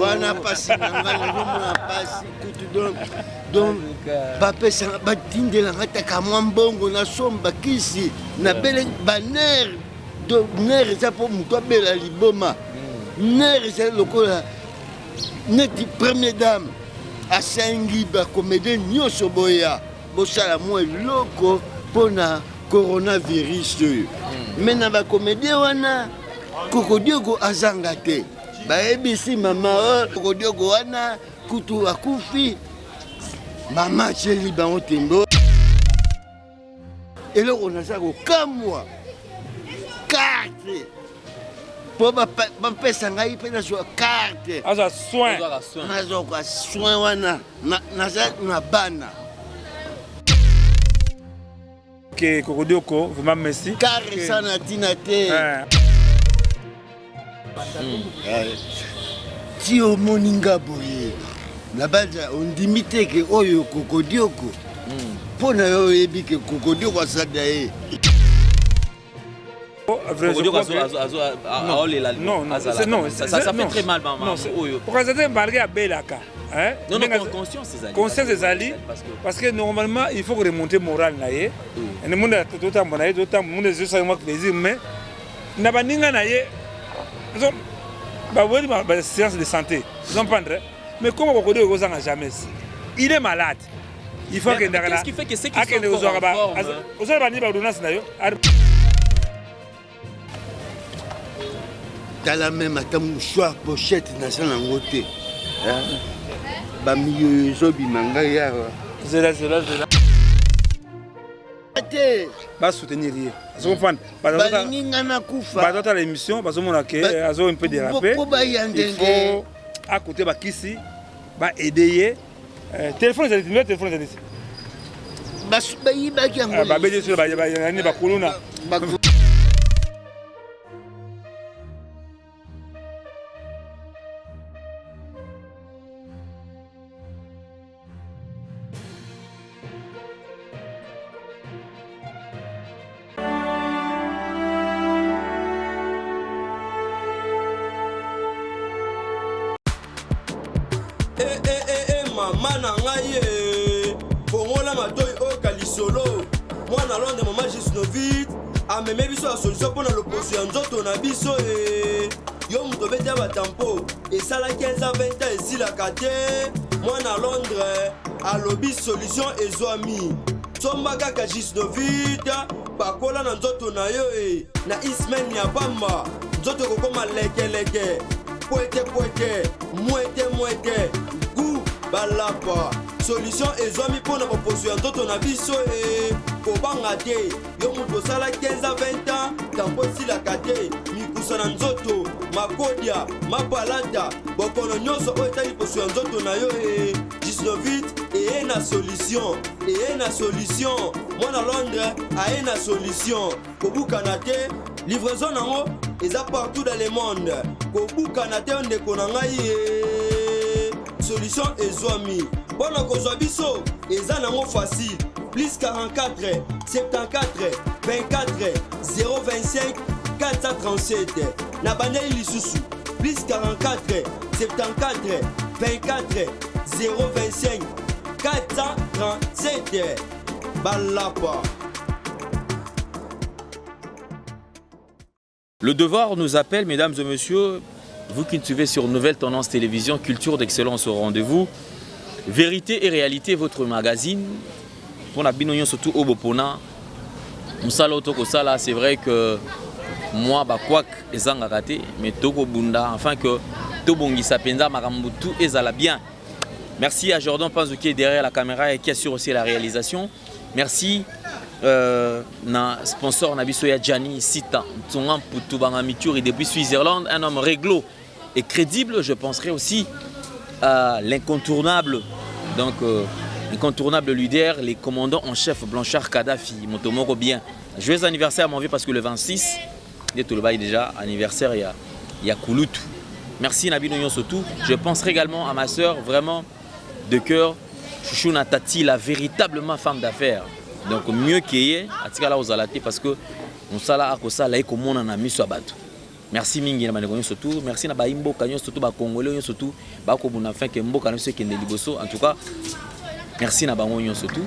wana pasi na ngai nazomona pasi kutu donc bapesanga batindelanga taka mwa mbongo nasomba kisi nabele banere nere eza mpo moto abela liboma nere eza lokola neti première dame asengi bacomédien nyonso boya bosala mwa eloko mpona coronavirus oyo me na bacomédien wana kokodiogo azanga te bayebisi mama kokodiogo wana kutu akufi mama atyeli bango tembo eloko naza kokamwa karte mpo bapesa ngai mpe nazwa karte nazwaka soin wana naza na bana Kokodiogo, vraiment merci. Kare sana tina te. Ti omoni nga boye na banja ondimi te ke oyo Kokodiogo mpo na yo oyebi ke Kokodiogo asada ye. Non, ça fait très mal, maman. Pourquoi ça malgré à Belaka? Non, conscience des alliés, parce que normalement il faut remonter moral là. Et le monde a tout temps bon, d'autant le monde est juste avec plaisir, mais n'a pas ninga naie. Bah oui, bah séance de santé, vous entendez? Mais comment Kokodiogo n'a jamais? Il est malade. Il faut que qu'est-ce qui fait que c'est qu'il soit encore en forme? Vous avez dit l'ordonnance là. Tala même ata mouchoir pochette naza nango te bamilio ezobima ngai awa zela te basoutenir ye azokofanda balingi nga nakufa bazotala émission bazomona ke azo un peu déraper po baya ndenge il faut à côté bakisi baede ye téléphone ezali numéro téléphone ezali bayibaki yango babede sur bayani bakuluna mama na ngai fongola matoi oyo kalisolo mwana londe mama Gisnovit ameme biso ya solution mpona loposo ya nzoto na biso yo moto obeti ya batampo esalaki 15 20 ans esilaka te mwana londres alobi solution ezwami somba kaka Gisnovit pakola na nzoto na yo na ismen ya pamba nzoto kokoma lekeleke poete mwete gu balapa solution ezwami mpona baposo ya nzoto na biso kobanga te yo moto osala 15 20 ans tampo esilaka te mikusa na nzoto makodia mapalata bokono nyonso oyo etali poso ya nzoto na yo Gisnovit eye na solution mwana londres aye na solution kobukana te livraison nango eza partout dans le monde kobukana te ndeko na ngai solution ezwami mpona kozwa biso eza nango facile plus 44 74 24 025 437 na bandeli lisusu plus 44 74 24 025 437 balapa. Le devoir nous appelle, mesdames et messieurs, vous qui nous suivez sur Nouvelle Tendance Télévision, Culture d'Excellence au rendez-vous. Vérité et réalité, votre magazine. Pour la binonion surtout au Bopona. C'est vrai que moi, quoi ezanga raté, mais Toko Bunda, enfin que Tobongi Sapenda, Marambutu, ezala bien. Merci à Jordan Panzou qui est derrière la caméra et qui assure aussi la réalisation. Merci. Na sponsor Nabisoya Gianni Sita Tsongan Poutou Bangamituri depuis Switzerland, un homme réglo et crédible. Je penserai aussi à l'incontournable, donc incontournable leader, les commandants en chef Blanchard Kadhafi, Motomoro bien. Joyeux anniversaire à mon vieux parce que le 26, tout le bail déjà anniversaire il y a Kouloutou. Merci Nabi Noyon Sotou. Je penserai également à ma soeur, vraiment de cœur, Chouchou Natati, la véritablement femme d'affaires. Donc mieux qu'il y ait, à Tigala aux Alaté parce que on sala à Kosa là et comme on en a mis sur bateau. merci mingi na bandeko surtout merci na baimbo kanyo surtout ba congolais surtout ba ko buna fin que mboka na ceux qui ndeli boso en tout cas merci na bango surtout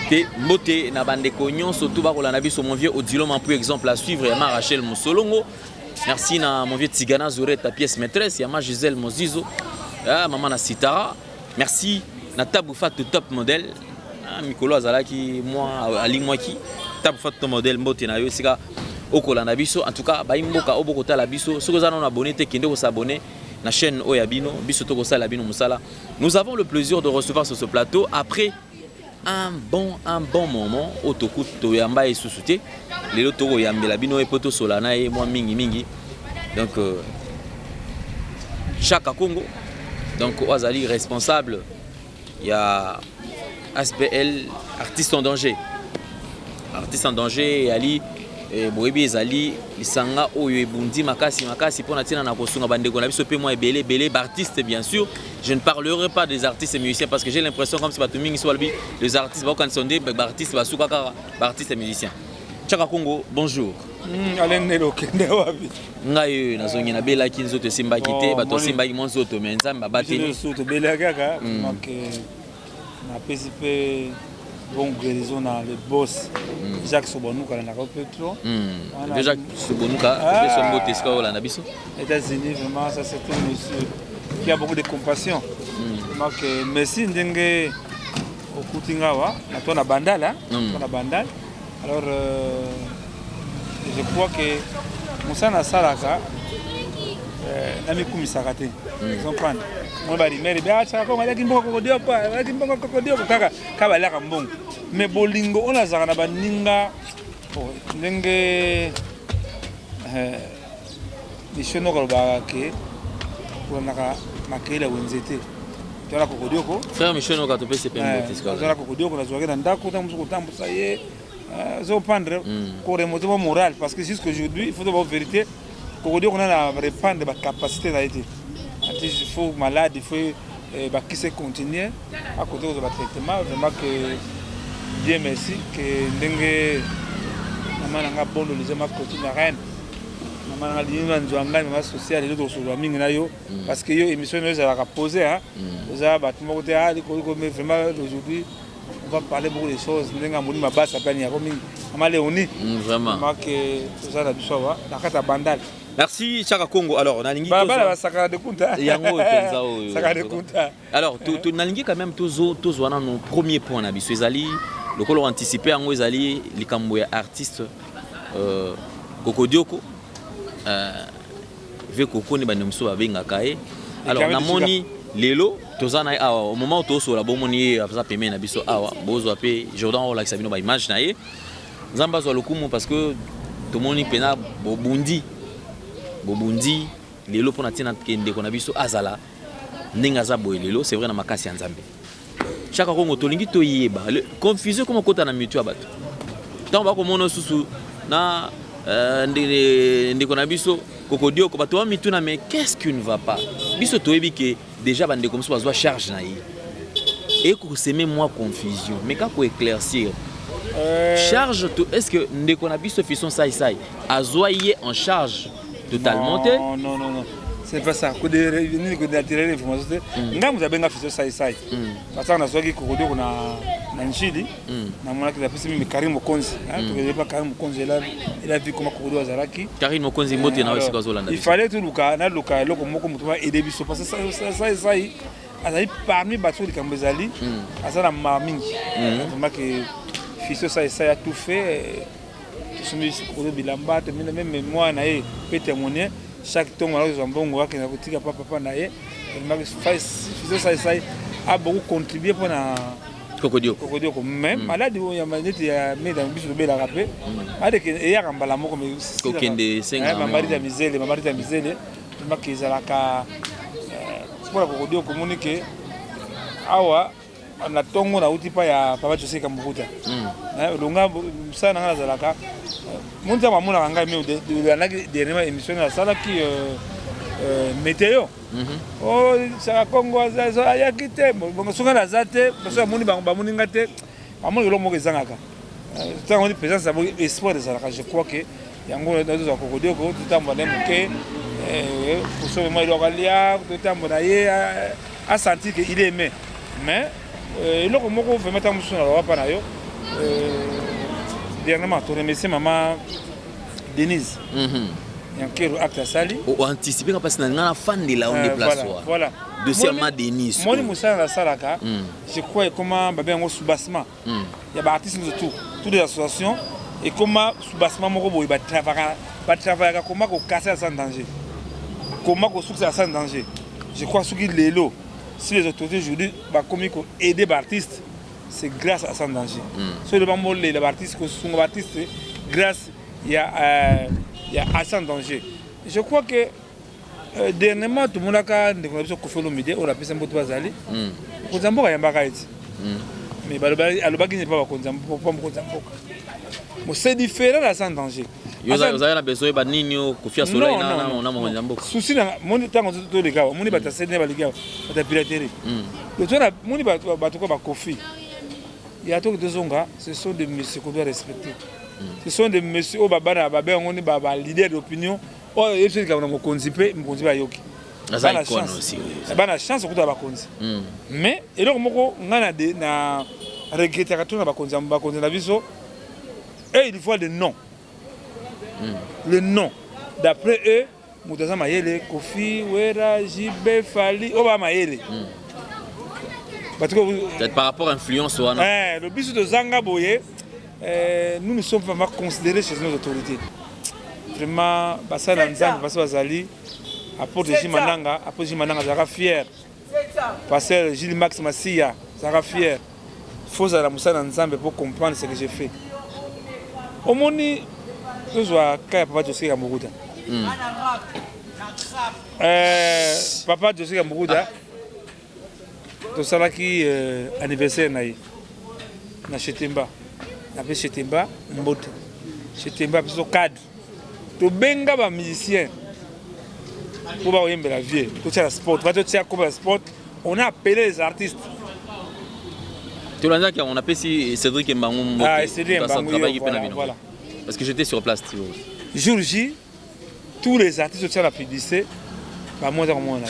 te mbote na bandeko surtout ba ko la na biso mon vieux Odilo pour exemple à suivre ya Rachel Mosolongo merci na mon vieux Tigana Zoré ta pièce maîtresse ya ma Gisèle Mozizo maman na Sitara merci na Tabou Fat top modèle Mikolo azalaki moi ali moi qui Tabou Fat top modèle mbote na yo sika okola na biso en tout cas baimboka obokota la biso soko za non abonné te kende ko s'abonner na chaîne Oyabino biso to ko sala bino musala. Nous avons le plaisir de recevoir sur ce plateau après un bon moment au toku to yamba et susute les loto yambela bino e poto solana e moi mingi donc Chaka Congo donc Oazali responsable il y a ASPL artiste en danger Ali boyebi ezali lisanga oyo ebundi makasi pour na tina na kosunga bandeko na biso pe moi belé artistes bien sûr. Je ne parlerai pas des artistes et musiciens parce que j'ai l'impression comme si batumingi soit les artistes ba kan sonde artistes ba suka ka artistes et musiciens. Chaka Congo, bonjour. Alain Nelo kende wapi? Ngai nazongi na bela ki nzoto simba kité bato simba ki monzoto mais nzamba bateli. Nzoto bela kaka donc na PCP bon guérison dans le boss Jacques Sobonouka na Petro. Jacques Sobonouka, c'est son beau tesca au Lanabiso. États-Unis vraiment ça c'est un monsieur qui a beaucoup de compassion. Donc merci ndenge okutingawa na tona bandala, tona bandal. Alors je crois que Moussa Salaka nami kumisaka te. Vous comprenez? Moi bari mère ba cha ko ngaki mboko kokodio pa, ngaki mboko kokodio kaka kabala ka mbongo. Mais bolingo on a zaka na baninga ndenge missiono ko ba ke pour naka makela wenzete. Tona kokodio ko. Frère missiono ka to pese pembe tiska. Tona kokodio ko na zwa na ndako ta musuko tambusa ye. Zo prendre ko remonter moral parce que jusqu'aujourd'hui il faut avoir vérité. Kokodio qu'on a répandre la capacité là été. Il faut malade, il faut qui se continuer à côté de traitement vraiment que Dieu merci que ndenge maman nga bondo les ma continue reine. Maman nga lino nzwanga ma social les autres sur mingi na yo parce que yo émission nous a poser hein. Ça battement côté ah mais vraiment aujourd'hui on va parler beaucoup de choses ndenge moni mabasa pani ya komi mama Léonie vraiment que tout ça la bisowa na kata bandal. Merci Chaka Congo. Alors, nalingi alors, tu nalingi quand même tous nos premiers points na biso ezali le colo anticipé ngo ezali likambo ya artiste Kokodioko ve kokoni ba nemso ba benga kae. Alors, namoni lelo tozana awa au moment où toso la bomoni afza peme na biso awa bozo pe Jordan o la sabino ba image na ye. Nzamba zo lokumu parce que tomoni pena Bobundi lelo pona tina kende kona biso azala ndinga za boye lelo c'est vrai na makasi ya Nzambe. Chaka Congo tolingi to yeba confusion comme kota na mitu abato tant ba ko mono susu na ndeko na biso kokodio ko bato mitu na mais qu'est-ce qui ne va pas biso to yebi que déjà bande comme ça bazwa charge na yi et ko semer moi confusion mais ka ko éclaircir charge est-ce que ndeko na biso fison sai azwa yé en charge totalement non c'est pas ça que de attirer l'information nga vous avez nga fiso sai parce que na soki kokodio kuna na nchidi na mwana ki lapisi mi Karim Mokonzi tu pas Karim Mokonzi là il a vu comment kokodio azalaki Karim Mokonzi mbote na wasi kwa Zolanda il fallait tout luka loko moko mutu ba aider biso parce que ça azali parmi bato de Kambezali azala mamingi vraiment que fiso ça a tout fait soumis kokodio bilamba te même moi na e peut témoigner chaque temps alors ils ont bon wa que na kotika papa na e vraiment fiso ça a beaucoup contribué pour na Kokodio même malade ya maneti ya meda biso bela rapé avec ya kambala moko mais kokende senga mamari ya mizele makizalaka pour Kokodio communiquer awa na tongo na utipa ya papa José Kambukuta longa sana ngala zalaka munza mamuna ngai me de dernièrement émission na sala qui météo oh Chaka Congo za ya kite bongo sunga na zate parce que moni ba moni ngate amoni lo moko ezangaka tant on présence ça espoir de zalaka je crois que yango nazo Cocodioko totambola moke pour sauver moi localia totambola ye a senti que il aimait mais eloko moko vraiment ta musuna wa pa na yo dernièrement to remercier maman Denise Yankero acte sali o anticiper parce que na fan de la on déplace voilà deuxièmement Denise moi musana la salaka je crois comment ba ben sous-bassement il y a ba artistes de toutes les associations et comment sous-bassement moko boy ba travailler comment ko casser sans danger comment ko succès sans danger je crois ce qui lelo si les autorités aujourd'hui ba comme ko aider ba artistes c'est grâce à sans danger so le bambo les artistes ko sont artistes grâce il y a sans danger je crois que dernièrement tout le monde a quand ko fait le midi on a pu s'emboîter bazali ko zambo ya mbaka eti mais alobaki n'est pas ko zambo pas ko zambo c'est différent là sans danger vous avez la besoin ba nini ko fia solo na mo zambo souci na moni tango to les gars moni ba ta sene ba les gars ba ta piraterie le toi moni ba to ko ba kofi il y a tout de zonga ce sont des messieurs qu'on doit respecter ce sont des messieurs babana babé on est baba leader d'opinion oh et ceux qui ont conzipé ba yoki na chance aussi bana chance ko ba konzi mais et donc moko ngana de na regretter ka tona ba konzi na biso et il faut des noms le nom d'après eux Moutaza Mayele Kofi Wera Jibe Fali Oba Mayele peut-être par rapport à l'influence le but de Zanga Boye nous sommes vraiment considérés chez nos autorités vraiment Bassa Nzang Bassa Bazali apporte Jimananga Zara fier passer Gilles Max Massia Zara fier faut à la Moussa Nzambe pour comprendre ce que j'ai fait au moni papa José Muguda papa José Muguda to salaki anniversaire na Chetemba na pe Chetemba mbote Chetemba biso cadre to benga ba musicien pour ba oyembe la vie to tia sport va to tia comme sport on a appelé les artistes on appelle si Cédric Mbangu mbote Cédric Mbangu voilà parce que j'étais sur place jour J tous les artistes qui ont la publicité bah moi on a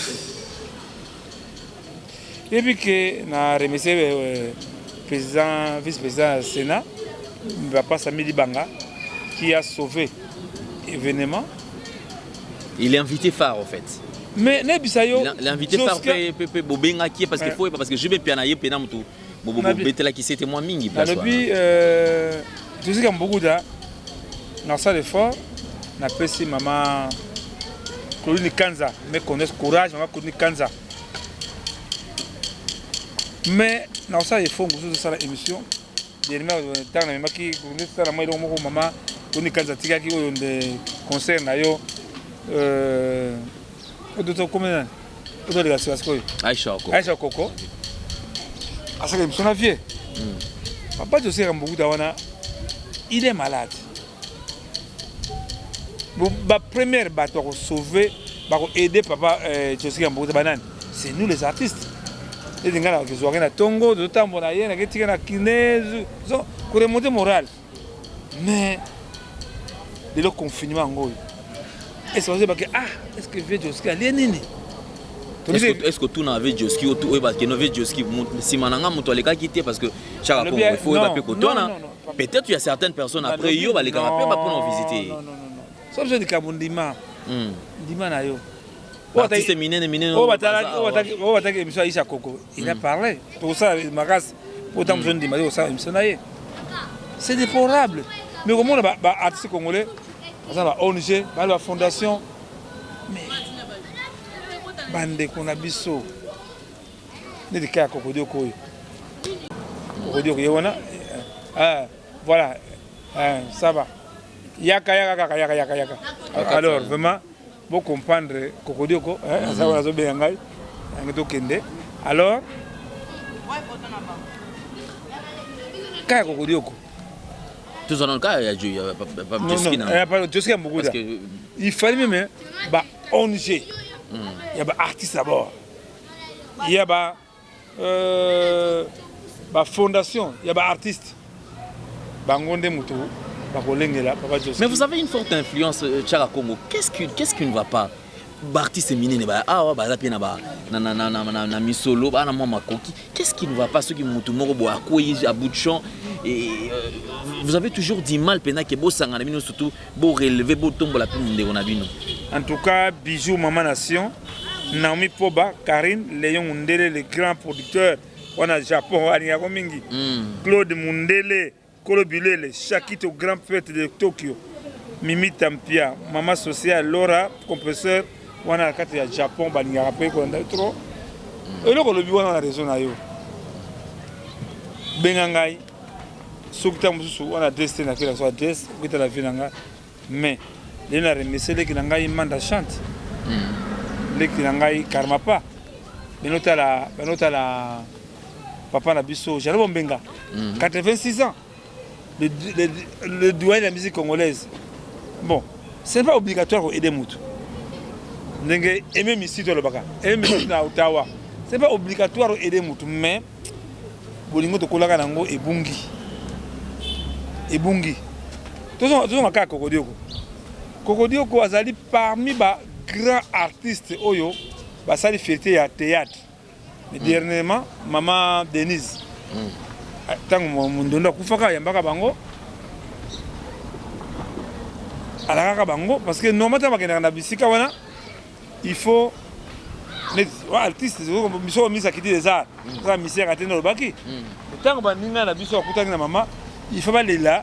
et puis que na remercier président vice-président du Sénat papa Samili Banga qui a sauvé l'événement. Il est invité phare en fait. Mais Nebisayo l'invité phare peut bobenga qui parce qu'il faut parce que je vais pianayer pena mutu bobo betela qui c'était moi mingi place. Depuis je sais qu'il y a beaucoup de dans ça l'effort na pesi maman Claudine Kanza mais connaissent courage maman Claudine Kanza mais dans ça il faut que vous ça l'émission dernièrement dans la même qui ça la moi maman Claudine Kanza tika qui de concert na yo d'autres comment d'autres les associons Aïcha Koko à ça l'émission na vie papa je sais beaucoup d'awana il est malade. La première bateau pour sauver, pour aider papa José Mbote Banane, c'est nous les artistes. Les gens qui sont à Tongo, de temps pour aller, qui sont à Kiné, pour remonter le moral. Mais de le confinement en Goy. Et c'est parce que est-ce que vieux José a l'ennemi? Est-ce que tout n'avait Joski ou tout parce que n'avait Joski si mananga muto les cas quitter parce que chaque fois il faut pas que peut-être il y a certaines personnes après yo va les gars pas pour visiter. Non. Sauf que Kabundima. Dima na yo. Artiste minene. Oh bataki émission Aïcha Koko. Il a parlé. Pour ça Magas autant jeune Dima ça émission na. C'est déplorable. Mais comment les artistes congolais par exemple la ONG, la fondation mais bande kuna biso ne dika Cocodioko yona voilà ça va yaka alors vraiment pour comprendre Cocodioko ça va zo bien ngai ngito kende alors kaya Cocodioko tous en cas il y a pas Josky Muguda il fallait même ba ONG. Il y a des artistes d'abord. Il y a des fondation, il y a des artistes. Bangonde Moutou, Mais vous avez une forte influence, Tchara Congo. Qu'est-ce qui ne va pas? Artiste minine, misolo, qu'est-ce qui ne va pas? Ceux qui m'ont à bout de champ. Et vous avez toujours du mal, surtout pour relever, pour tomber la plume. En tout cas, Bijou Maman Nation, Naomi Poba, Karine, Léon Mundele, les grands producteurs, on a Japon, Claude Mundele, Kolobile, les Shakito, grand fête de Tokyo, Mimi Tampia, Maman Sociale, Laura, compresseur, on a le Japon, Baningarape, on a trop. Et là, on a raison. Bengangai, Soukta Moussou, on a destiné à faire la soirée, on a la vie. Mais, les gens remercient les Kinangai Manda chante. Les Kinangai Karmapa. Benota la Papa Nabiso, Jalom Benga, 86 ans. Le doyen de la musique congolaise. Bon, ce n'est pas obligatoire pour aider Moutou. Et même ici, dans le Baka, et même ici, à Ottawa, ce n'est pas obligatoire pour aider Moutou, mais Bolingo de Kolaka Nango et Bungi. Et Bungi. Tout le monde a Kokodioko. Kokodioko a été parmi les grands artistes Oyo, a fêté à théâtre. Mais dernièrement, Maman Denise. Tant que mon donne Koufaka, Yambaka Bango. Alaka Bango, parce que normalement, il faut. Les artistes, ils sont mis à quitter les arts. Ça, misère à tenir le baki. Tant que Baninga n'a pas de maman, il faut aller là.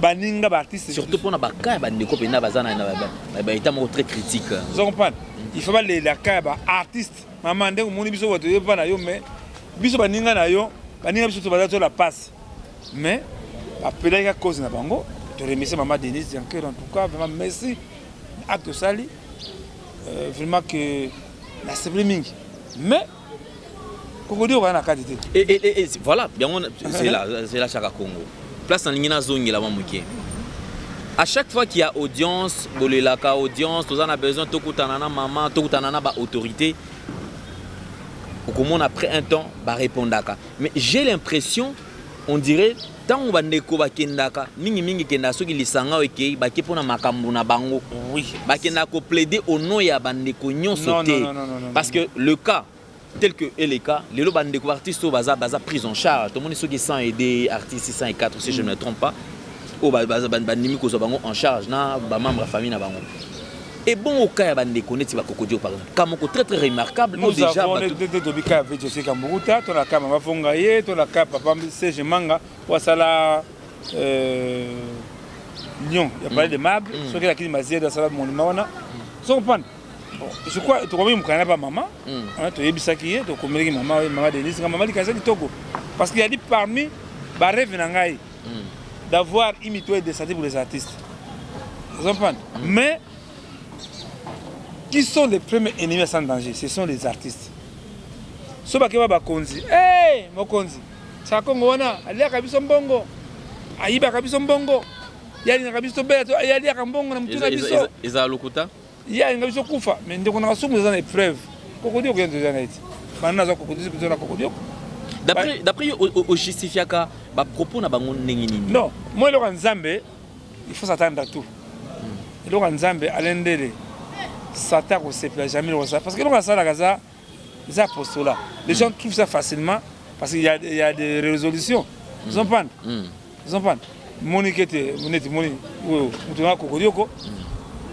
Baninga, artiste. Surtout pour les cas, ils sont très critiques. Vous comprenez? Il faut aller là, artiste. Maman, dès que mon biso va te dire, mais biso Baninga na yo, Baninga biso va te la passe. Mais, après la cause na bango, je remercie Maman Denise Dianker en tout cas, vraiment merci. Acte sali. Vraiment que la streaming. Mais, Kokodi on a la qualité. Et voilà, c'est là Chaka Congo. Place en ligne na zone là mamuké. À chaque fois qu'il y a audience, bolelaka audience, tous on a besoin de tokutanana maman, tokutanana ba autorité. Au comment après un temps, ba répondaka. Mais j'ai l'impression, on dirait tant on va ndeko ba kendaka, mingi kenda soki lisanga okei ba ke pona makambo na bango. Oui. Ba kenda ko plaider au nom ya bandeko nyonso té. Parce que le cas tel que est le cas, les bandeko artistes baza prise en charge. Tout le monde ceux qui sont aidés artistes 604 si je ne me trompe pas. Au bandimi ko so bango en charge na ba membre famille na bango. Et bon au cas ya bandeko neti ba Kokodio par exemple. Kamoko très remarquable. Nous déjà avons des dobika avec José Kamburuta, to la ka mama fongaye, to la ka papa Serge Manga, ou sala Lyon, il y a parlé de Mab, ceux qui la qui mazia dans sala monument na. Sont pan. Je crois tu connais mukana pas maman. On to yebisa ki to komeli maman Denise, maman li kaza kitoko. Parce qu'il y a dit parmi ba rêve nangai d'avoir imité des santé pour les artistes. Vous comprenez? Mais qui sont les premiers ennemis sans danger? Ce sont les artistes. So ba ke ba konzi. Mokonzi. Sa Kongo wana, alia kabiso mbongo. Aiba kabiso mbongo. Yali kabiso beto, yali kambongo na mtu na biso. Eza lokuta? Yali kabiso kufa, mais ndeko na sumu za na épreuve. Kokodio ko yendo za na iti. Bana za kokodio ko na kokodio. D'après au justifiaka ba propos na bango ndenge nini? Non, moi le Nzambe, il faut s'attendre à tout. Le Nzambe alendele Satan ne sait plus jamais ça parce que le ça la gaza les apostolats. Les gens trouvent ça facilement parce qu'il y a des résolutions. Ils ont pas. Ils ont pas. Monique était moni ou tu as Kokodioko.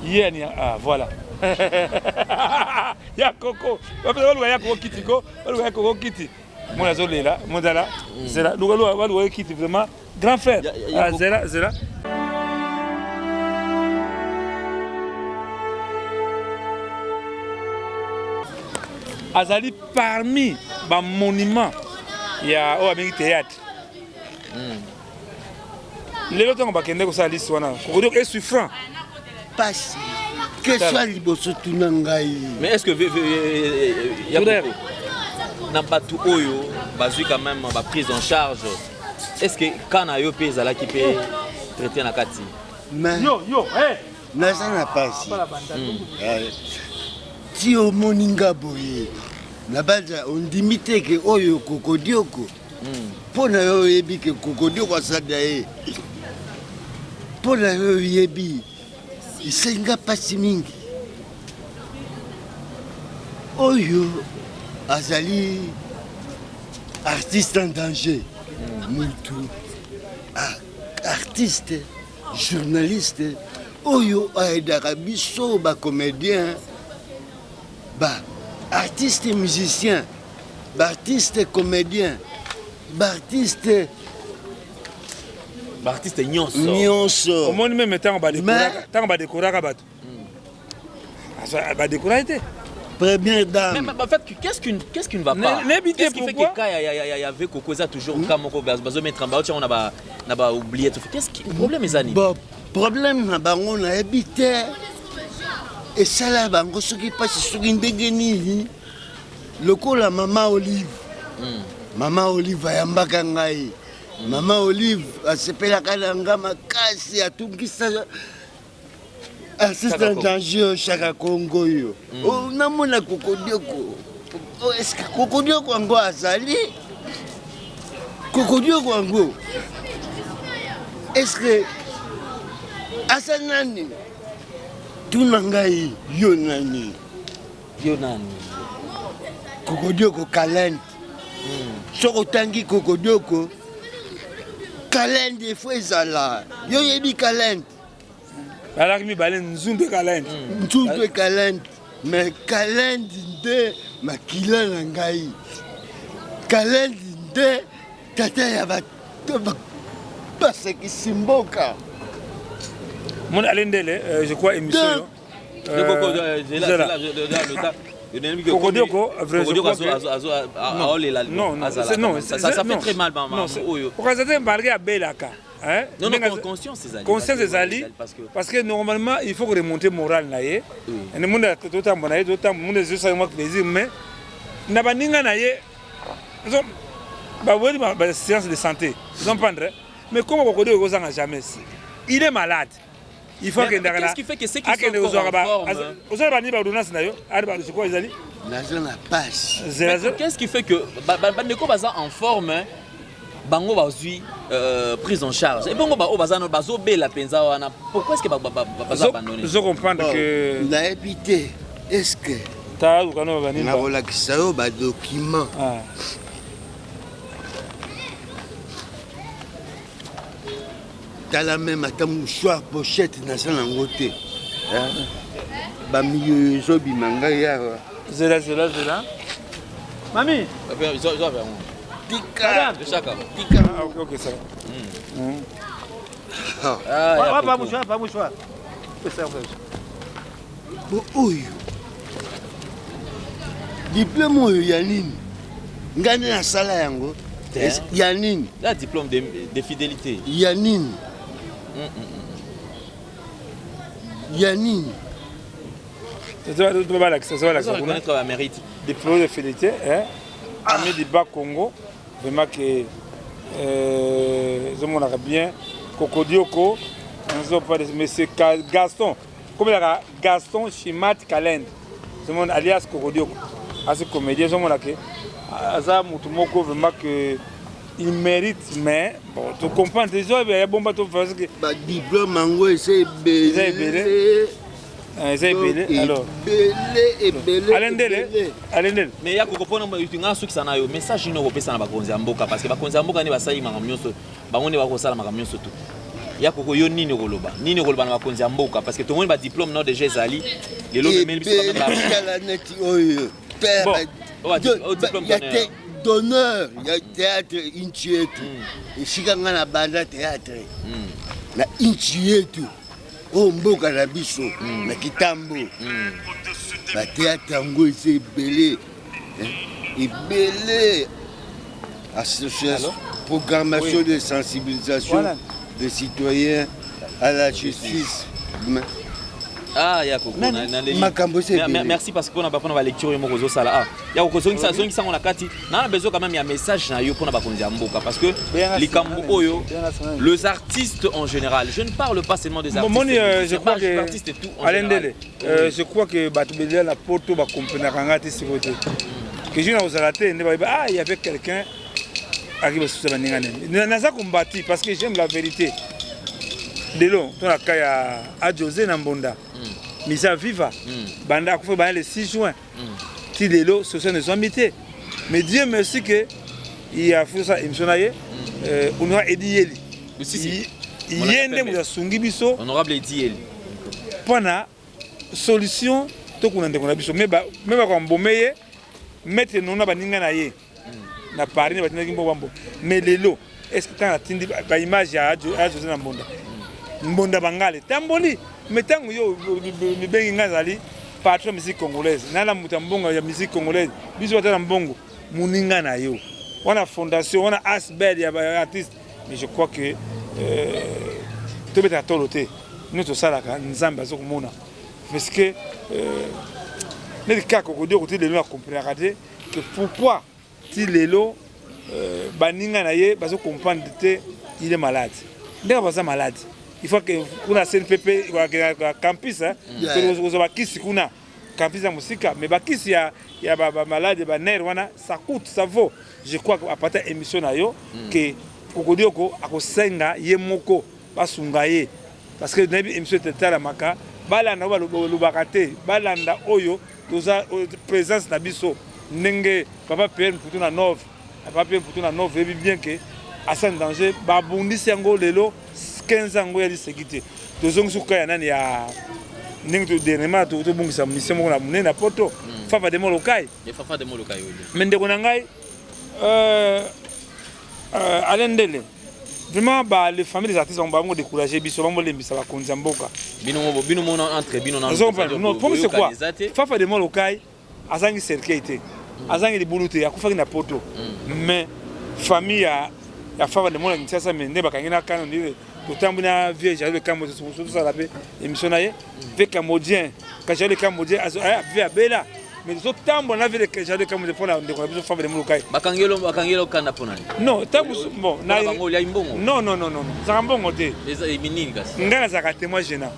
Hier voilà. Ya Koko. On va ya Koko Kitiko, on va ya Koko Kiti. Mon azolé là, Mondala, c'est là. Nous allons Kiti vraiment grand frère. C'est là. Azali parmi les monuments, il y a un théâtre. Les autres ont pas qu'un ça liste wana. Kokodio est souffrant. Pas que soit liboso tunangai. Mais est-ce que Yaboko n'a pas tout oyo, bazui quand même ba prise en charge. Est-ce que quand ayo pesa là qui peut traiter na kati? Yo, nasa na pasi. Si au moninga boye. Na baza on dimite que oyo Kokodioko. Pona yo yebi que Kokodioko asadae. mpo na yo oyebi esenga mpasi mingi oyo azali artiste en danger mutu artiste journaliste oyo aidaka biso bacomédien artiste musicien artiste comédien artiste nyonso omoni meme ntango badekoraka bato badekora te. Première dame. Mais en fait, qu'est-ce qui ne va pas? Qu'est-ce qui fait que quand il y avait Coco, ça toujours quand on a oublié tout. Qu'est-ce qui le problème est ani? Bon, problème na bango na habité et ça là bango ce qui passe sur une ndengeni lokola Mama Olive. Mama Olive ayambaka ngai. Mama Olive asepelaka na nga makasi atungisa assistant danger Chaka Congo yo. Oh namona Kokodioko. Oh est-ce que Kokodioko ango azali? Kokodioko ango. Est-ce que asanani tunangai yonani Kokodioko Kalend. Soko tangi Kokodioko Kalend il faut ezala. Yo yebi Kalend. Alors que mibale nzunde Kalend. Nzunde Kalend. Mais Kalend nde makila na ngai. Kalend nde tata ya parce que Simboka. Mon Alendele, je crois émission. Non, ça fait très mal. Non, conscience des alliés. Parce que normalement, il faut remonter le moral. Et le monde a tout le temps, mais il séance de santé. Mais comment on ne jamais? Il est malade. Il faut que qu'est-ce qui fait que c'est qu'ils sont encore en forme? Qu'est-ce qui fait que Bandeko baza en forme? Bango bazui prise en charge. Et bango bazano bazo bela penza wana. Pourquoi est-ce que baza abandonné? Je comprends que la habité est-ce que ta ukano bani na rolakisa yo ba document. Tala même ata mouchoir pochette na sana ngote. Ba milieu zobi manga ya. Zela. Mami. Tika. Ok, ça va. Pas mouchoir. Oyo. Diplôme oyo ya nini? Ngani na sala yango? Ya nini? La diplôme de fidélité. Ya nini? Ya nini? Ça va reconnaître la mérite. Diplôme de fidélité, Ami du bas Congo, vraiment que je m'en bien. Kokodioko, mais c'est Gaston. Comme il y a Gaston Chimat Kalend, alias Kokodioko. À ce comédien, je m'en que Aza Moutoumoko, vraiment que il mérite, mais bon, tu comprends déjà, il y a bon bateau parce que. Diplôme en gros, c'est belé. Alors. Alendele. Mais il y a beaucoup de gens qui message no kopesa na bakonzi ya mboka parce que bakonzi ya mboka ne basali makambo nyonso bango ne bakosala makambo nyonso tout. Ya koko yo nini koloba na bakonzi ya mboka parce que tout le monde ba diplôme non déjà ezali lelo memeli biso ba la net oyo père d'honneur il y a théâtre inchietu ishikanga na banda théâtre na inchietu o mboka na biso na kitambo ba théâtre yango c'est belé association programmation de sensibilisation des citoyens à la justice. Merci parce que on a pas la lecture et mokozo sala. Il y a okozongi sa zongi sango na kati. Na besoin quand même il y a message na yo pour na bakonzi ya mboka parce que les kambo oyo les artistes en général, je ne parle pas seulement des artistes. Je crois que artistes et tout en général. Je crois que batubeli la poto ba comprendre ngati sikote. Que je n'ose rater il y avait quelqu'un à qui va se baninga. Naza combattu parce que j'aime la vérité. lelo tona kaya a José Nambonda misa viva banda akufa ba le 6 juin ti lelo ce sont des amitiés mais Dieu merci que il y a fait ça émission naie on a Edieli yende mu sungi biso honorable Edieli pona solution to kuna ndeko biso mais ba ko mbomeye mettre nona baninga na ye na Paris ba tinaki mbombo mais lelo est-ce que tant atindi ba image ya José Nambonda Mbonda bangale tamboli metango yo mi bengi ngazali patron musique congolaise na la mutambongo ya musique congolaise biso batala mbongo muninga na yo wana fondation wana asbel ya artiste mais je crois que to beta tolote nous to salaka nzamba zo kumona parce que les cas ko dio côté de nous a comprendre que pourquoi ti lelo baninga na ye bazo comprendre que il est malade ndeka baza malade il faut que kuna CNPP kwa campus que bakisi kuna campus ya musika mais bakisi ya ba malade ba nerf wana ça coûte ça vaut je crois que apata émission na yo que kokodioko akosenga ye moko basunga ye parce que nabi émission tetala maka balanda ba lubakate balanda oyo toza présence na biso ndenge papa Pierre Mputuna 9 papa Pierre Mputuna 9 ebi bien que asa danger babundisi yango lelo 15 ans ya lisekité tozongi suka ya nani ya ndenge to dernièrement to bungisa mission moko na munena poto fafa de molokai mais ndeko na ngai alendele vraiment ba les familles des artistes ont pas décourager biso bango lembisa ba konza mboka bino mon entre bino na non pour c'est quoi fafa de molokai azangi cercueil azangi libuluté akufaki na poto mais famille ya fafa de molokai sasa mende bakangina kana ndile totambuna vie j'avais kambo sur ça la émission na ye ve cambodgien quand j'allais cambodgien via bela mais zo tambo na vile j'allais kambo pour la ndeko biso fafa de molokai bakangelo kana ponani non tambo bon na bango ya imbongo non ça mbongo te les minines gas ngana za témoin gênant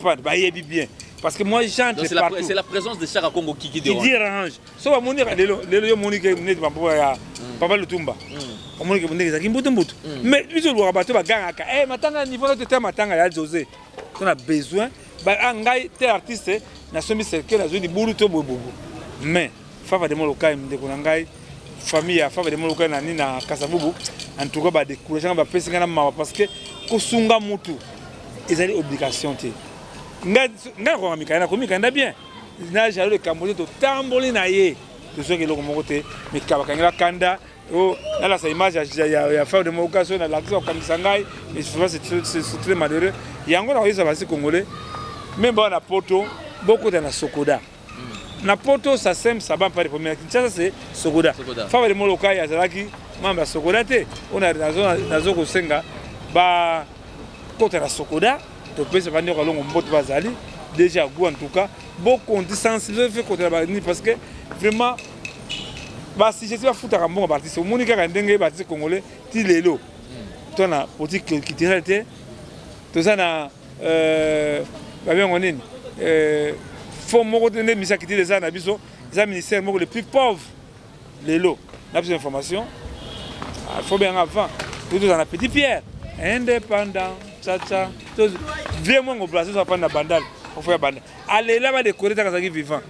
pas ba yebi bien parce que moi j'entre partout c'est la présence de Chaka Congo qui dérange so ba monira lelo yo monike net ba ya papa Lutumba omonike bondeke za kimbutu mais biso lo rabato ba gangaka matanga niveau de terme matanga ya José on a besoin ba ngai tel artiste na somi cercle na zoni bulu to bobo mais fafa de molokai ndeko na ngai famille ya fafa de molokai na ni na Kasavubu en tout cas ba décourager ba pesi ngana mawa parce que kosunga mutu ezali obligation te nga ko mikana ko mikanda bien na jalo le Cambodge to tamboli na ye to soki loko moko te mais kabakangela kanda oh la sa image ya fafa de molokai na l'action comme sangai mais c'est très malheureux yango na yesa basi congolais même ba na poto beaucoup de na Sokoda na poto ça sème ça va pas les premières ça c'est Sokoda fafa de molokai azalaki mamba Sokoda te on a nazo ko senga ba côté la Sokoda to pesa vanyo kalongo mboto bazali déjà goût en tout cas beaucoup on sensibiliser fait côté la ni parce que vraiment ba si je suis fouta kambongo parti c'est monika kandenge parti congolais ti lelo tona politique culturelle to ça na ba bien on nini faut moko tene misa kiti les ana biso les ministères moko les plus pauvres lelo na plus information faut bien avant tout dans la petite pierre indépendant tcha viens moi placer ça prendre la bandale on fait bandale allez là va décorer ta kazaki vivant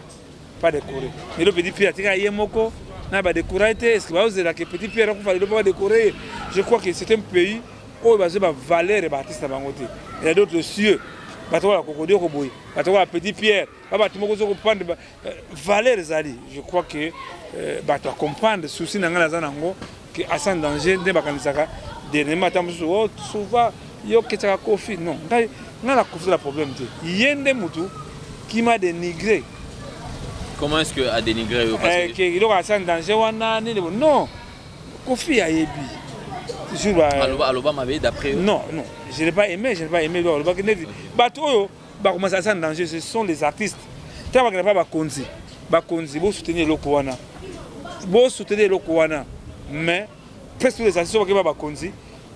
pas décorer mais le petit pierre tika yemoko na ba décorer est-ce que va oser la petit pierre on va pas décorer je crois que c'est un pays où va se valeur et artiste bangote il y a d'autres cieux bato la kokodio ko boy bato la petit pierre ba tumoko zo comprendre valeur zali je crois que bato comprendre souci na ngala zanango que asan danger de bakanisaka dernièrement tamso souvent yo ketaka kofi non ngai la kofi la problème te yende mutu qui m'a dénigré. Comment est-ce que a dénigré parce que il aura asan danger wana ni non kofi a yebi toujours aloba m'avait d'après non je n'ai pas aimé aloba que nevi bato ba commencer asan danger ce sont les artistes tant ba pas konzi bo soutenir loko wana mais presque les artistes qui ba konzi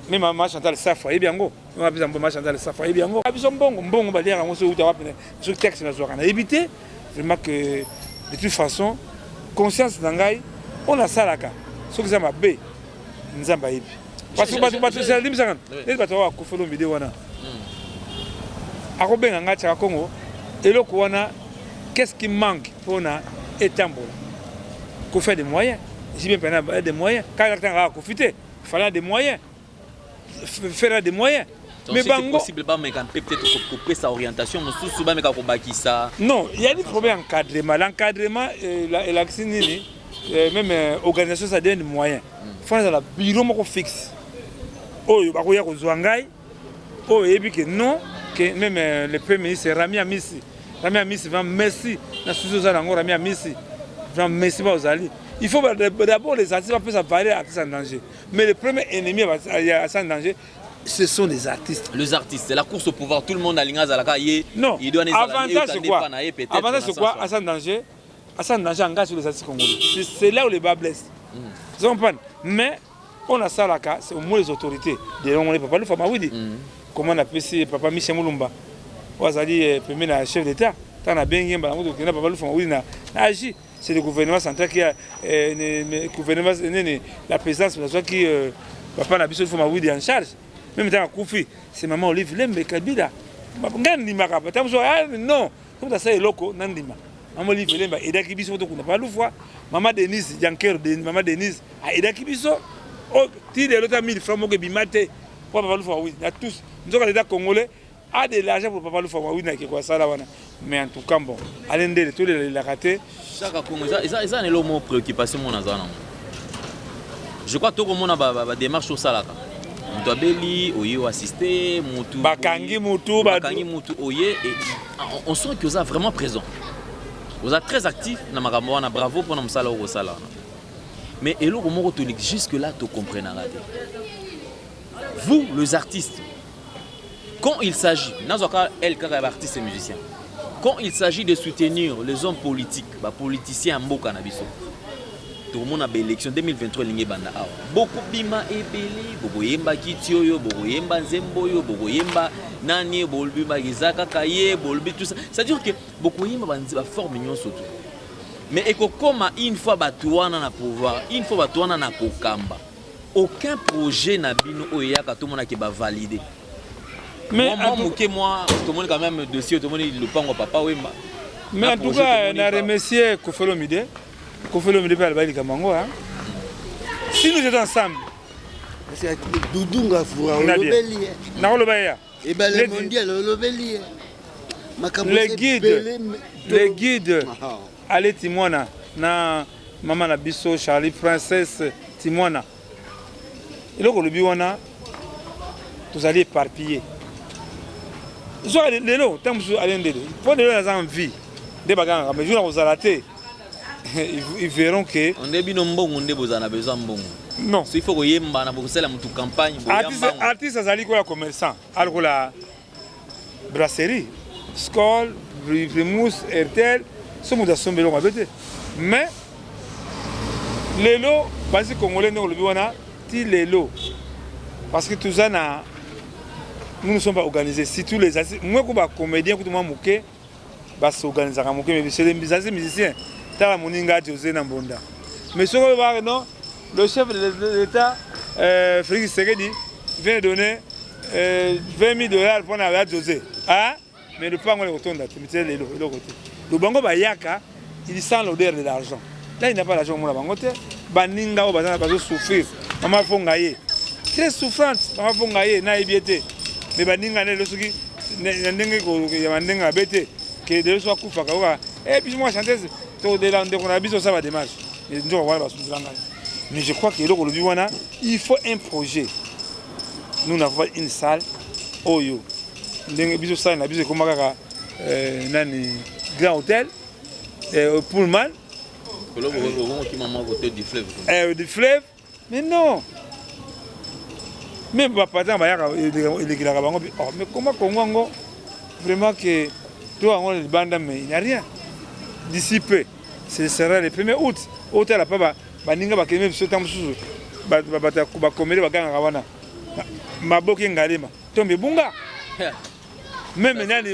même maman Chantal Safa et bien go on a besoin de maman Chantal Safa et bien go abiso mbongo ba lire ngo so uta wapene so texte na zo kana éviter vraiment que de toute façon conscience nangai on a salaka so que ça m'a bé nzamba yebi parce que c'est dim sangan les bato wa ko folo mide wana ako benga ngata Congo eloko wana qu'est-ce qui manque pour na etambola ko faire des moyens si bien pendant des moyens quand on a profité il fallait des moyens faire des moyens. Donc, mais c'est possible pas mais quand peut-être couper sa orientation mais souvent mais quand ça non il y a des problèmes d'encadrement l'encadrement même organisation ça donne des moyens il faut la bureau moko fixe oh bakoya ko zwangai oh et puis que non que même le premier ministre Rami Amisi va merci na sous ça encore Rami Amisi va merci pas aux alliés il faut d'abord les artistes peuvent s'apparaître artistes en danger mais le premier ennemi en danger ce sont les artistes. Les artistes, c'est la course au pouvoir. Tout le monde a l'ingaz à la caille. Non. Avantage c'est quoi? Avantage c'est quoi? Assane danger engage sur les artistes congolais. C'est là où les bas blessent. Vous comprenez? Mais on a ça là, c'est au moins les autorités. On papa le fama oui. Comment on appelle ça? Papa Michel Moulumba. Ouazali premier chef d'État. Tant a bien gagné. On a papa le fama oui na agi. C'est le gouvernement central qui a gouvernement la présidence qui papa n'a besoin de fama oui en charge. Même dans Koufi, c'est maman Olive Lembe Kabila. Non, comme ça est loco, Nandima. Maman Olive Lembe, Eda Kibiso, on n'a pas le fois. Maman Denise, Janker, maman Denise, Eda Kibiso. Oh, tu es l'autre 1000 francs, que Bimate, pour Papa Loufa, oui, il y a tous. Nous avons l'État congolais, a de l'argent pour Papa Loufa, oui, il y a ça là. Mais en tout cas, bon, à l'un de tous les ratés. Chaque Congo, ça est le mot préoccupation, mon azan. Je crois que tout le monde a des démarches au Salaka. Mutabeli, Oye assisté, Moutou. Bakangi Moutou, Oye. Et on sent que vous êtes vraiment présent. Vous êtes très actif dans Magamouana. Bravo pour nous sala au sala. Mais et l'autre moment jusque là tu comprenez. Vous les artistes, quand il s'agit, artistes et musiciens, quand il s'agit de soutenir les hommes politiques, les politiciens en Mboka Nabiso. Tout le monde a l'élection 2023 lingi banda awa beaucoup bima ebeli bokoyemba kitioyo bokoyemba nzemboyo bokoyemba nani bolbima gizaka kaye bolbi tout ça c'est à dire que bokoyemba banzi ba forme union surtout mais ekokoma une fois batuana na pouvoir une fois batuana na kokamba aucun projet na bino oyaka tout le monde qui va valider mais moi tout le monde quand même dossier tout le monde le pango papa wemba mais en tout cas on a remercié Kofolo Mide. Si nous étions ensemble, les guides, allez Timona, na maman na biso Charlie Princesse Timona. Et donc le biwana, tous allez éparpiller. Soit les lots, tant que vous allez aider, pour les gens en vie, des bagages, mais je vous arrêter. Ils verront que on est bien bon, on est besoin bon. Non, il faut que yemba na bokosela mutu campagne. Artiste azali ko la commerçant, alko la brasserie, Skol, Primus, RTL, ce monde a sombé long abete. Mais les lots, basi congolais ne le biwana, ti les lots. Parce que tout ça nous ne sommes pas organisés. Si tous les moi comme comédien que moi mouké, bah s'organiser à mouké mais c'est les musiciens. Mais ce qu'on va non, le chef de l'État, Félix Tshisekedi, vient de donner $20 000 pour la José. Ah, mais le pas on le retourne là, le côté. Le bango bayaka, il sent l'odeur de l'argent. Là il n'a pas l'argent mon bango te, baninga au bazana bazo souffrir. Maman fongaye. Très souffrante, maman fongaye na ibiete. Mais baninga ne le suki, ndenge ko ya mandinga bete, que de soit kufa ka. Et puis moi chanteuse mais je crois que il faut un projet. Nous avons une salle. Oyo. Grand hôtel. Pullman. Du fleuve. Mais non. Même papa, mais comment Congo vraiment que toi on est bande mais il n'y a rien. D'ici peu, ce sera le 1er août. Hôtel à Papa, Baninga Bakeme, ce temps sous Bakomé, Bagana, Maboki Ngalema, Tombe Bunga. Même Nani,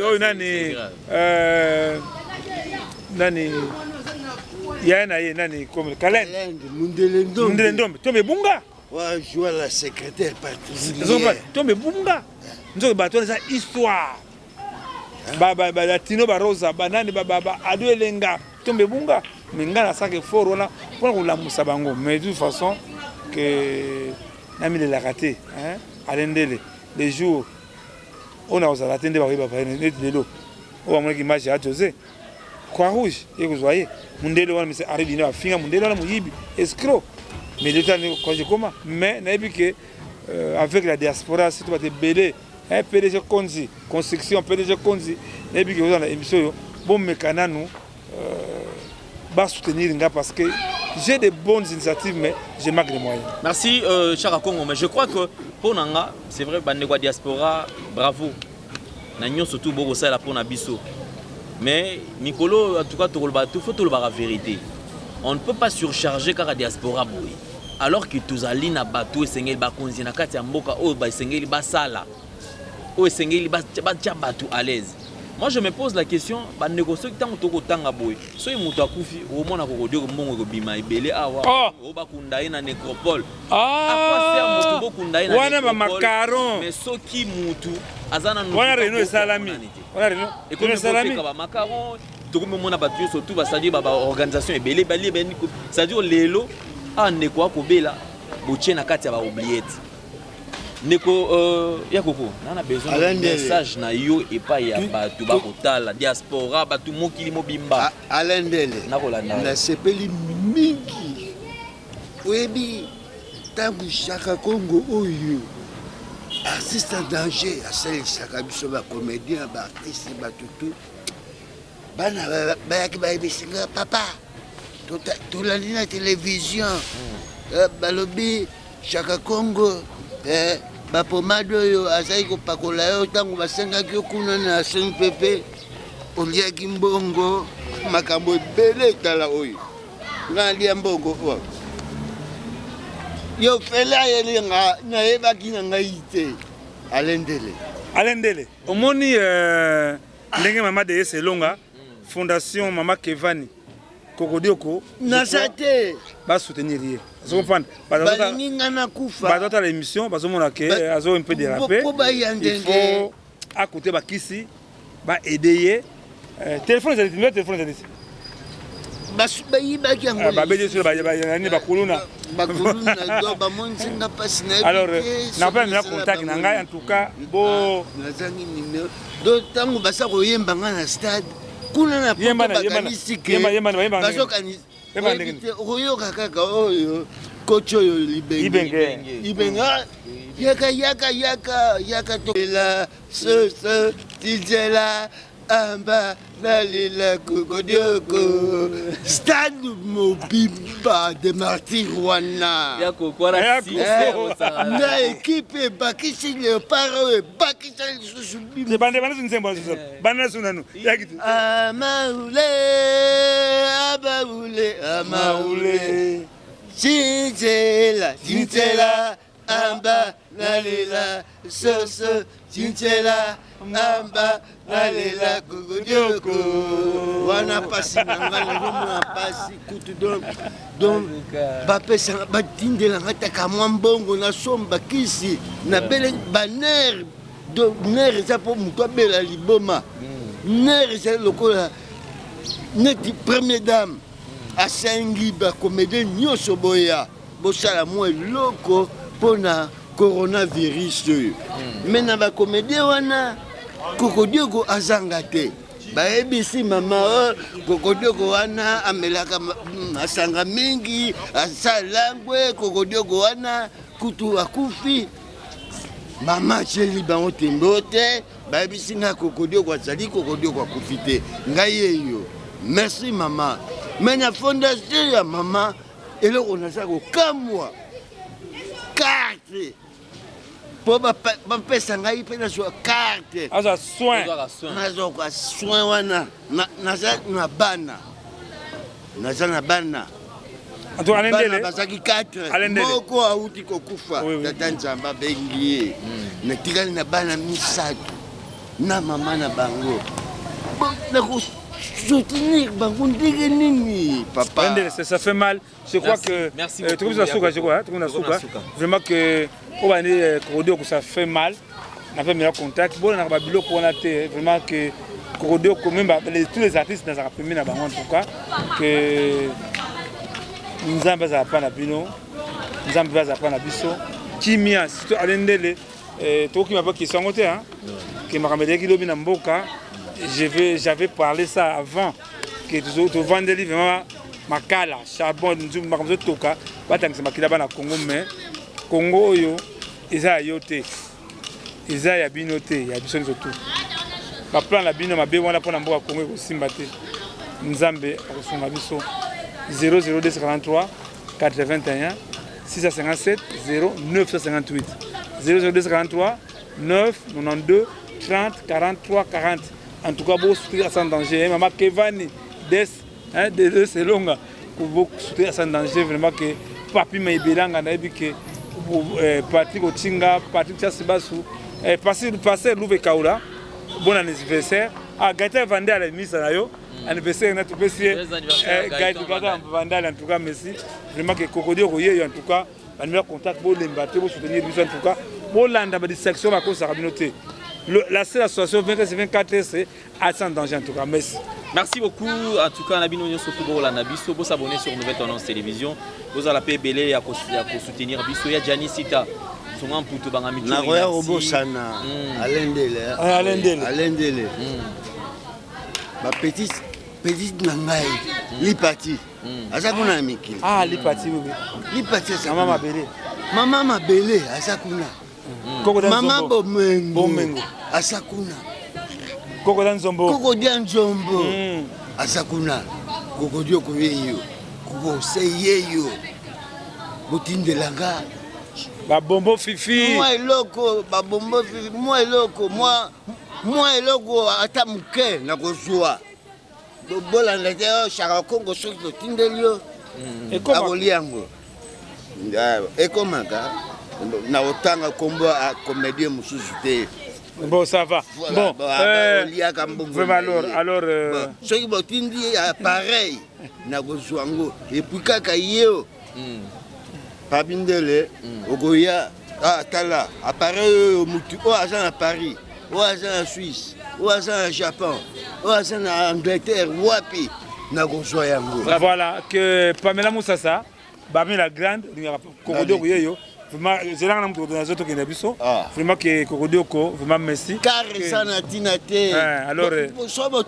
Yana, Nani, comme Kalen, Mundelendom, Tombe Bunga. Ouais, jouer la secrétaire particulière. Tombe bunga. Nous bateau ça histoire. La Tino Barosa, banane ado elenga. Tombe bunga. Mais ngana ça que fort là pour la musabango. Mais de toute façon que nami la raté hein alendele les jours on a osé attendre ba ba net lelo. O amona ki match à José. Croix rouge et vous voyez mundele wana mise arrive ina finga mundele wana muyibi escroc. Mais le temps quand je commence mais nabi que avec la diaspora si tu vas te belé un PDG Konzi construction PDG Konzi nabi que vous dans émission bon mécana nous va soutenir nga parce que j'ai de bonnes initiatives mais je manque de moyens. Merci Chaka Congo, mais je crois que pour Nanga c'est vrai bandeko diaspora bravo. Na nyo surtout beaucoup ça là pour na biso. Mais Nicolo en tout cas il faut tout le la vérité. On ne peut pas surcharger car la diaspora boy. Alors que tous ali na bateau esengeli ba konzi na kati ya mboka o ba esengeli ba sala. O esengeli ba tia bateau à l'aise. Moi je me pose la question, ba négocier tant toko tanga boy. So mutu akufi au mona ko dio mbongo ko bima ibele awa o ba kundaye na nécropole. Apa c'est mutu bo kundaye na wana ba macaron. Mais soki mutu azana no. Wana reno salami. Wana reno. Et comme salami ba macaron, to comme mona ba surtout ba sadi ba organisation ebele bali ben c'est-à-dire lelo a neko akobela botie na kati ya ba oubliette. Neko yakoko nana besoin de message na yo et pas ya batu ba kotala diaspora batu mokili mobimba alendele na sepeli mingi webi tangu Chaka Congo oyo artiste en danger asali Chaka biso ba comédien ba artiste ba tutu bana ba yaki ba ebisinga papa tolandi na télévision balobi Chaka Congo bapomade oyo azali kopakola yo ntango basengaki yo kuna na SNPP oliaki mbongo makambo ebele etala oyo nalia mbongo yo fela yelinga nayebaki na ngai te alendele omoni ndenge mama de Selonga fondation mama Kevani Kokodioko nasate ba soutenir ye vous comprenez ba l'émission ba zomona ke azo un peu déraper il faut à côté ba kisi ba aider téléphone za téléphone téléphone za ba yango ba bede sur ba ni ba kuluna do ba monzinga passe na alors na pas na contact na ngai en tout cas bo nazangi numéro do tango basa koyemba nga na stade kuna na bakanisi oyoka kaka oyo kocho oyo Libenge yaka tokela so tijela amba nalila kokodioko stade mobimba de martyr wana na équipe ebakisi léopard oyo ebakisa lisusu amaule cinzela amba nalela soso cinzela amba nalela kokodioko wana pasi na ngai nazomona pasi kutu donc bapesanga batindelanga taka mwa mbongo nasomba kisi nabele baner ner eza mpo moto abela liboma ner eza lokola neti première dame asengi bacomédien nyonso boya bosala mwa eloko mpona coronavirus oyo me na bacomédien wana Kokodioko azanga te bayebisi mama Kokodioko wana amelaka masanga mingi asalangwe Kokodioko wana kutu akufi mama cheli bango tembo te bayebisi nga Kokodioko azali Kokodioko akufi te ngai eyo merci mama me na fondation ya mama eloko naza kokamwa carte po bapesa ngai mpe nazwa carte azwa soin nazwa soin wana naza na bana bana bazalaki 4 moko auti kokufa tata nzambe abengi ye natikali na bana 3 na mama na bango soutenir bango ndenge nini papa. Ça fait mal. Je crois que tout le monde vraiment que Corodio que ça fait mal. On a fait meilleur contact. Bon, on a bilo qu'on a vraiment que Corodio quand même tous les artistes dans la première en tout cas que nous avons pas na bino, nous avons pas na biso. Kimia, surtout Alendele, tout qui m'a pas question côté hein. Que m'a ramené qui domi na mboka. J'avais parlé ça avant que tu vendais vraiment makala charbon nous makamzo toka batangisa makila bana Congo mais Congo yo eza yote eza ya binote ya biso nzoto ba plan la bino mabe wana pona mboka Congo ko simbate nzambe akosunga biso 00243 81 657 0958 00243 992 30 43 40. En tout cas, vous soutenir sans danger. Maman Kevani, des c'est long. Vous soutenir sans danger. Vraiment que Papi Maïbelanga, que Patrick Ochinga, Patrick Chassibassou, passer Louve Kaoula, bon anniversaire. Ah, Gaëtan Vandé à la mise à l'ayo. Anniversaire, on a tout passé. Gaëtan Vandé, en tout cas, merci. Vraiment que Corodio Royer, en tout cas, on a meilleur contact pour l'embattre, pour soutenir en tout cas. Pour l'anda, des sections à cause de la communauté. La seule association 24 c'est à sans danger en tout cas. Merci. Merci beaucoup. En tout cas, Nabino surtout pour la Nabiso, vous abonner sur Nouvelle Tendance Télévision. Vous allez payer belé à soutenir Biso. Il y a Gianni Sita. Son un poutou bangami. Na roya robo sana. Alendele. Ba petite nangai. Li parti. Asa kuna miki. Ah, li parti oui. Li parti ça. Maman Mabele. Maman Mabele asa kuna. Maman Bomengo Asakuna Koko Danzombo Asakuna Koko Dio Koyeyo Koko Seyeyo Botinde Langa Babombo Fifi Moi eloko Babombo Fifi Moi eloko Moi eloko Atamuke Nakozua Bola Ndeo Chara Kongo Soko Tindelio Akoliango Ekomaka na otanga kombo a comédie mususu te. Bon ça va. Bon vraiment alors ce qui botindi pareil na kozwango et puis kaka yeo Pabindele ogoya tala appareil mutu o agent à Paris o agent à Suisse o agent à Japon o agent à Angleterre wapi na kozwa yango. Voilà que Pamela Moussassa Bami la grande Corodio Yeyo. Vraiment, j'ai là un autre qui est biso. Vraiment que Corodio ko, vraiment merci. Car ça n'a tinate. Alors, sobo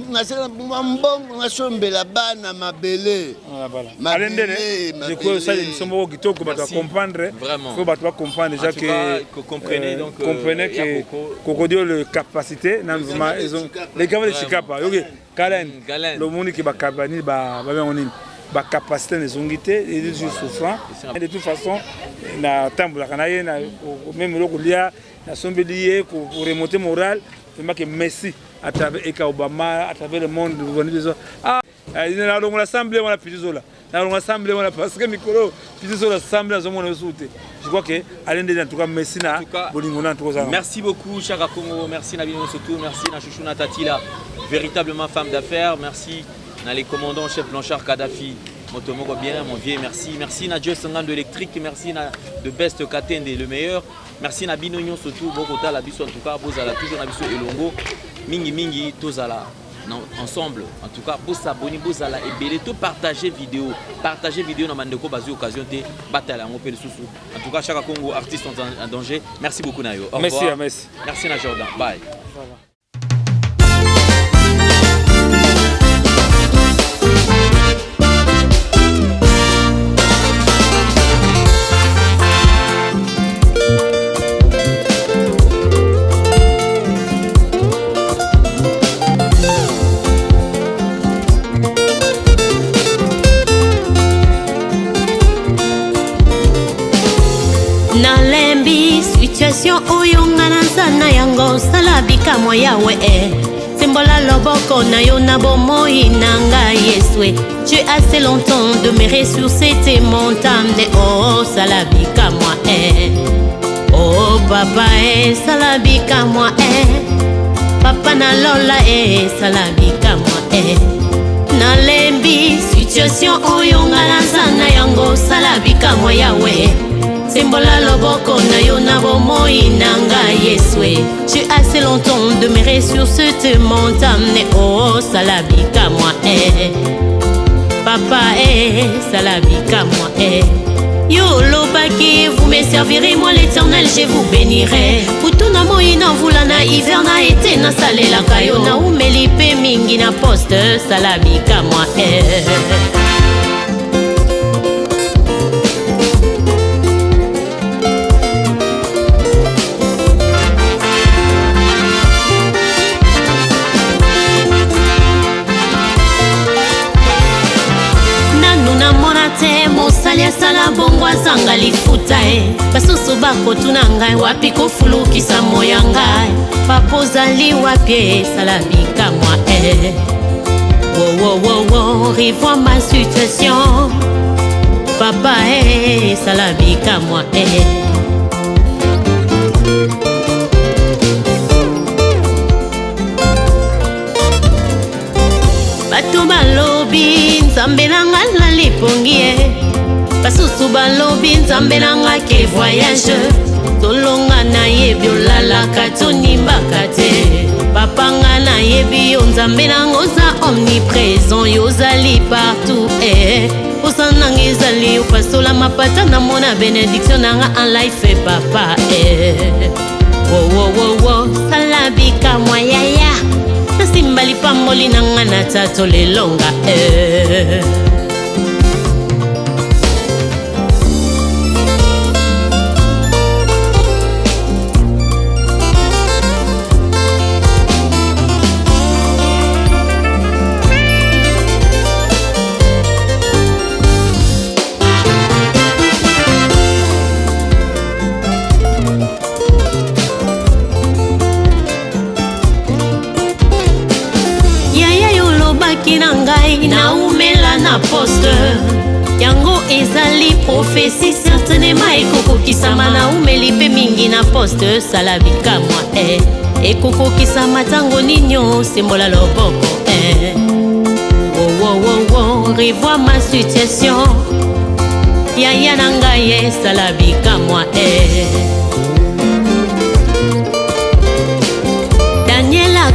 na sala mbongo na sombe la bana mabele. Voilà. Alendele, je crois ça ils sont beaucoup kitoko ba comprendre. Faut ba comprendre déjà que comprenez donc comprenez que Corodio le capacité na vraiment ils ont les gars de Chikapa. OK, Galen. Le monde qui ba kabani ba on ba capacité des ongités et des souffrants de toute façon na tambola kanaye na même le kolia na sombelier pour remonter moral vraiment que merci à travers Eka Obama à travers le monde ah na longo l'assemblée on a pizola na longo l'assemblée on a parce que micro pizola l'assemblée zo mona souté je crois que Alende en tout cas merci na bolingona en tout cas merci beaucoup Chaka Congo merci Nabino surtout merci na Chouchou Natatila véritablement femme d'affaires merci les commandants chef Blanchard Kadhafi Motomoko bien mon vieux merci na Dieu Sangan de électrique merci na de Best Katende le meilleur merci na Binonyon surtout Bogota la biso en tout cas bozala toujours na biso elongo mingi tozala ensemble en tout cas pour s'abonner bozala ebele to partager vidéo na mandeko bazi occasion te batala ngo pele susu en tout cas Chaka Congo artiste en danger merci beaucoup Nayo au revoir merci na Jordan bye voilà. Situation oyonga na sana yango salabika mwa yawe Sembola loboko na yo na bomoi nanga yeswe Tu as assez longtemps de me ressourcer mon temps oh salabika mwa Oh papa salabika mwa Papa na lola salabika mwa nalembi situation oyo nga naza na yango sala bikamwa yawe sembola loboko na yo na bomoi na ngai Yesue. Tu as assez longtemps demeuré sur cette montagne, oh sala bikamwa papa sala bikamwa yo lobaki, vous me servirez, moi l'éternel je vous bénirai. Putuna moi na vula na hiver na été na salela kayo na umeli pe mingi na poste sala bikamwa sala bongo azanga lifuta basusu bakotuna ngai wapi kofulukisa moya ngai papozali wapi sala bikamwa revois ma situation papa sala bikamwa bato balobi nzambe na ngai na lipongi basusu balobi nzambe nanga ke voyage tolonga nayebi olalaka tonimbaka te papa nga nayebi yo nzambe nanga oza omniprésent yo ozali partout posa nanga ezali opasola mapata na mona bénédiction nanga en life papa sala bikamwa yaya nasimba lipamboli nanga na tato lelonga na umela na poste yango ezali prophétie certainement ekokokisama na umeli pe mingi na poste sala bikamwa ekokokisama tango ninyo sembola loboko revois ma situation yaya na ngai sala bikamwa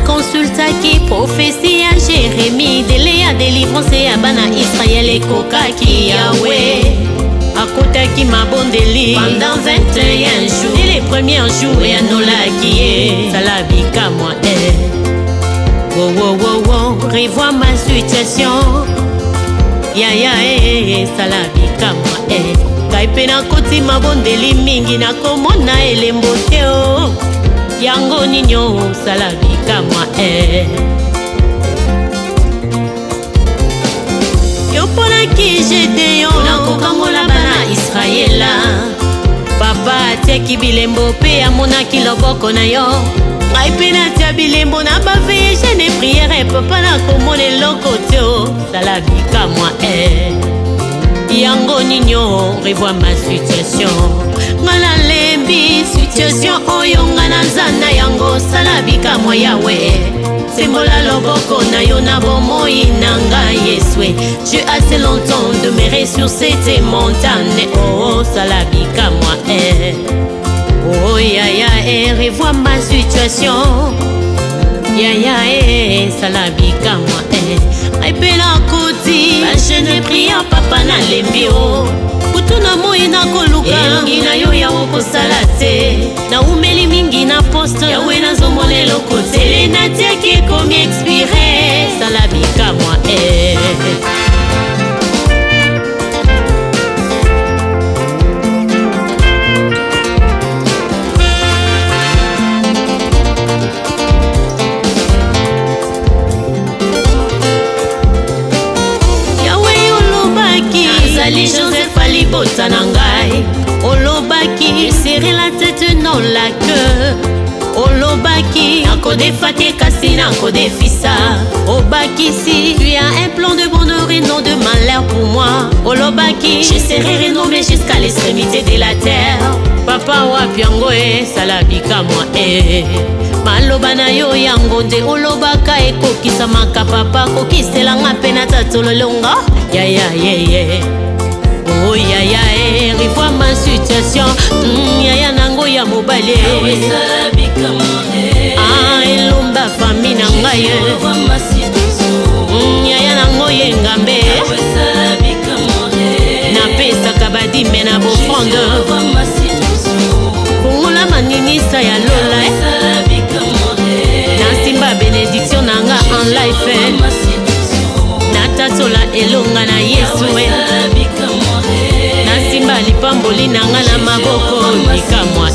consultaki prophétie ya Jérémie délai ya délivrance ya bana Israël ekokaki yawe akotaki mabondeli pendant 21 jours dès les premiers jours yanolaki sala bikamwa revois ma situation yaya sala bikamwa ngai mpe nakoti mabondeli mingi nakomona elembo te yango ninyo sala bikamwa yo mponaki Gédéon nakokangola bana Israela papa atiaki bilembo mpe amonaki loboko na yo ngai mpe natia bilembo na baveye jeune priere papa nakomona eloko te sala bikamwa yango ninyo revois ma situation nga nalembi situation oyo nga naza na yango sala bikamwa yawe sembola loboko na yo na bomoi na ngai Yesue. Tu as assez longtemps demeuré sur cette montagne, oh sala bikamwa oh yaya revois ma situation yaya sala bikamwa aipela koti bajene prière papa nalembi kutuna moi nakoluka elongi na yo yawo kosala te na umeli mingi na poste yawe nazomona eloko tele natiaki ekomi expire sala bikamwa Joseph alibota na ngai olobaki serrer la tête non la queue olobaki nakodefa te kasi nakodefisa obakisi tu as un plan de bonheur et non de malheur pour moi olobaki je serai renommé jusqu'à l'extrémité de la terre papa wapi yango esalabika moi maloba na yo yango nde olobaka ekokisamaka papa kokiselanga mpe na tatololonga yaya oh yaya revois ma situation yaya nango ya mobale elomba fami na ngai yaya nango yengambe napesaka badime na bofronde kongola maninisa ya lola nasimba bénédiction nanga en life natatola elonga na yesu nasimba lipamboli nanga na maboko likamwa